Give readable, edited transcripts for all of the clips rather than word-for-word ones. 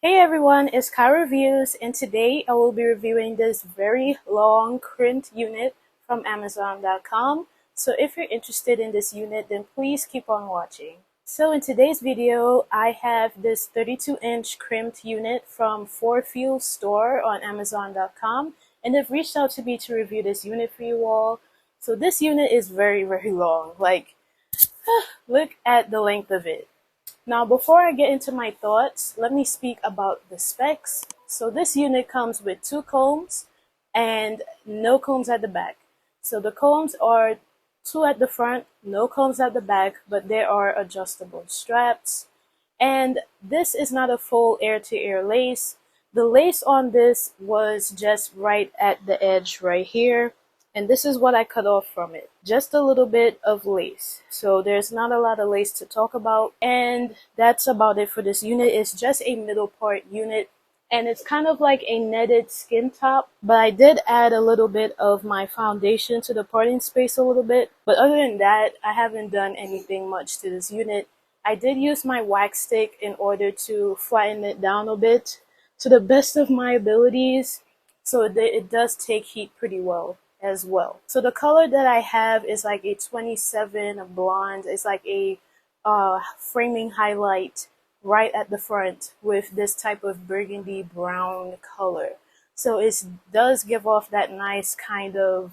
Hey everyone, it's KyReviews, and today I will be reviewing this very long crimped unit from Amazon.com. So if you're interested in this unit, then please keep on watching. So in today's video, I have this 32-inch crimped unit from ForFeels store on Amazon.com, and they've reached out to me to review this unit for you all. So this unit is very, very long. Like, look at the length of it. Now, before I get into my thoughts, let me speak about the specs. So this unit comes with 2 combs and no combs at the back. So the combs are 2 at the front, no combs at the back, but there are adjustable straps. And this is not a full air-to-air lace. The lace on this was just right at the edge right here. And this is what I cut off from it. Just a little bit of lace. So there's not a lot of lace to talk about. And that's about it for this unit. It's just a middle part unit. And it's kind of like a netted skin top. But I did add a little bit of my foundation to the parting space a little bit. But other than that, I haven't done anything much to this unit. I did use my wax stick in order to flatten it down a bit to the best of my abilities. So it does take heat pretty well as well. So the color that I have is like a 27 blonde. It's like a framing highlight right at the front with this type of burgundy brown color. So it does give off that nice kind of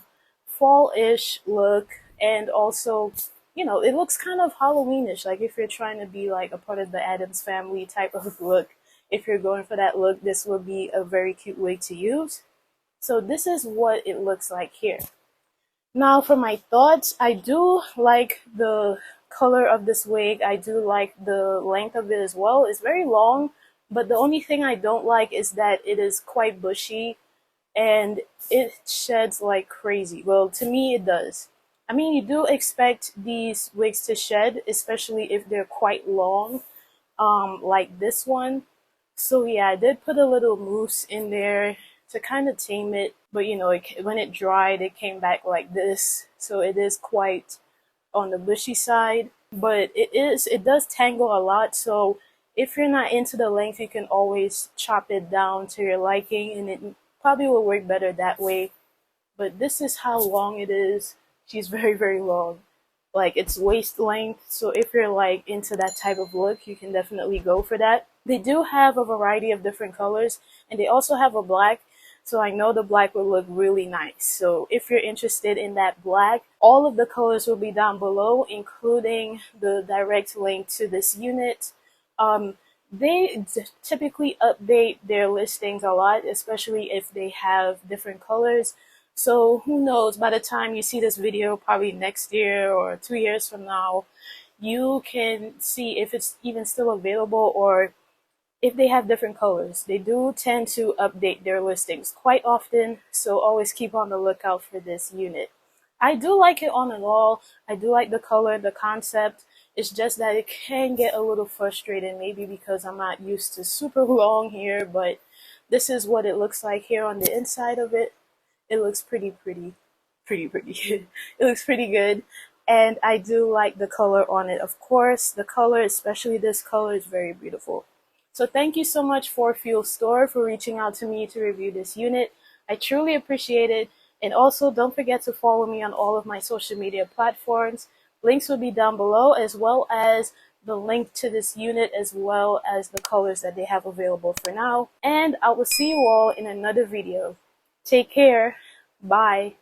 fall-ish look, and also, you know, it looks kind of Halloweenish, like if you're trying to be like a part of the Addams family type of look. If you're going for that look, this would be a very cute wig to use. So this is what it looks like here. Now for my thoughts, I do like the color of this wig. I do like the length of it as well. It's very long, but the only thing I don't like is that it is quite bushy and it sheds like crazy. Well, to me it does. I mean, you do expect these wigs to shed, especially if they're quite long, like this one. So yeah, I did put a little mousse in there to kind of tame it, but you know, when it dried, it came back like this. So it is quite on the bushy side, but it does tangle a lot. So if you're not into the length, you can always chop it down to your liking, and it probably will work better that way. But this is how long it is. She's very, very long. Like, it's waist length, so if you're like into that type of look, you can definitely go for that. They do have a variety of different colors, and they also have a black. So I know the black will look really nice. So if you're interested in that black, all of the colors will be down below, including the direct link to this unit. They typically update their listings a lot, especially if they have different colors. So who knows, by the time you see this video, probably next year or 2 years from now, you can see if it's even still available or if they have different colors. They do tend to update their listings quite often, so always keep on the lookout for this unit. I do like it on and all. I do like the color, the concept. It's just that it can get a little frustrating, maybe because I'm not used to super long hair, but this is what it looks like here on the inside of it. It looks pretty good. It looks pretty good. And I do like the color on it. Of course, the color, especially this color, is very beautiful. So thank you so much ForFeels store for reaching out to me to review this unit. I truly appreciate it. And also don't forget to follow me on all of my social media platforms. Links will be down below, as well as the link to this unit, as well as the colors that they have available for now. And I will see you all in another video. Take care. Bye.